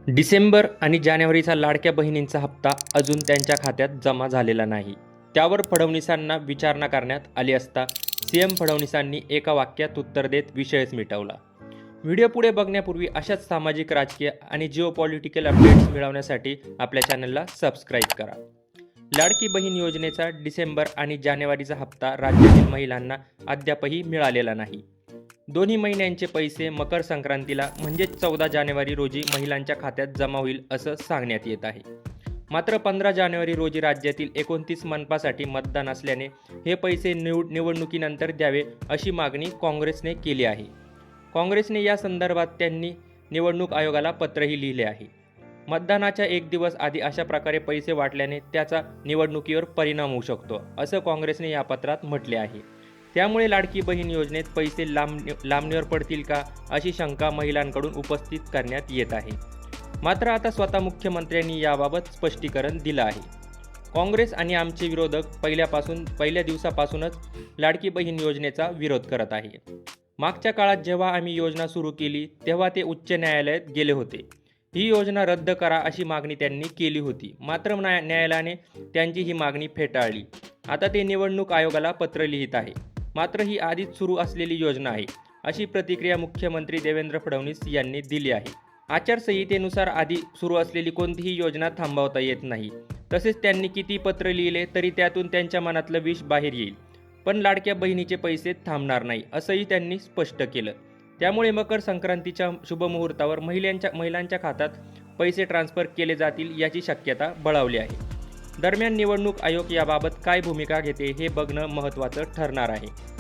डिसेंबर आणि जानेवारीचा लाडक्या बहिणींचा हप्ता अजून त्यांच्या खात्यात जमा झालेला नाही. त्यावर फडणवीसांना विचारणा करण्यात आली असता सीएम फडणवीसांनी एका वाक्यात उत्तर देत विषयच मिटवला. व्हिडिओ पुढे बघण्यापूर्वी अशाच सामाजिक, राजकीय आणि जिओपॉलिटिकल अपडेट्स मिळवण्यासाठी आपल्या चॅनलला सबस्क्राईब करा. लाडकी बहीण योजनेचा डिसेंबर आणि जानेवारीचा हप्ता राज्यातील महिलांना अद्यापही मिळालेला नाही. दोन्ही महिन्यांचे पैसे मकर संक्रांतीला म्हणजेच 14 जानेवारी रोजी महिलांच्या खात्यात जमा होईल असं सांगण्यात येत आहे. मात्र 15 जानेवारी रोजी राज्यातील 29 मनपासाठी मतदान असल्याने हे पैसे निवडणुकीनंतर द्यावे अशी मागणी काँग्रेसने केली आहे. काँग्रेसने या संदर्भात त्यांनी निवडणूक आयोगाला पत्रही लिहिले आहे. मतदानाच्या एक दिवस आधी अशा प्रकारे पैसे वाटल्याने त्याचा निवडणुकीवर परिणाम होऊ शकतो असं काँग्रेसने या पत्रात म्हटले आहे. त्यामुळे लाडकी बहीण योजनेत पैसे लांबणीवर पडतील का अशी शंका महिलांकडून उपस्थित करण्यात येत आहे. मात्र आता स्वतः मुख्यमंत्र्यांनी याबाबत स्पष्टीकरण दिलं आहे. काँग्रेस आणि आमचे विरोधक पहिल्या दिवसापासूनच लाडकी बहीण योजनेचा विरोध करत आहे. मागच्या काळात जेव्हा आम्ही योजना सुरू केली तेव्हा ते उच्च न्यायालयात गेले होते. ही योजना रद्द करा अशी मागणी त्यांनी केली होती. मात्र न्यायालयाने त्यांची ही मागणी फेटाळली. आता ते निवडणूक आयोगाला पत्र लिहित आहे. मात्र ही आधीच सुरू असलेली योजना आहे अशी प्रतिक्रिया मुख्यमंत्री देवेंद्र फडणवीस यांनी दिली आहे. आचारसंहितेनुसार आधी सुरू असलेली कोणतीही योजना थांबवता येत नाही. तसेच त्यांनी किती पत्र लिहिले तरी त्यातून त्यांच्या मनातलं विष बाहेर येईल. पण लाडक्या बहिणीचे पैसे थांबणार नाही असंही त्यांनी स्पष्ट केलं. त्यामुळे मकर संक्रांतीच्या शुभमुहूर्तावर महिलांच्या खात्यात पैसे ट्रान्सफर केले जातील याची शक्यता बळावली आहे. दरम्यान निवडणूक आयोग याबाबत काय भूमिका घेते हे बघणं महत्त्वाचं ठरणार आहे.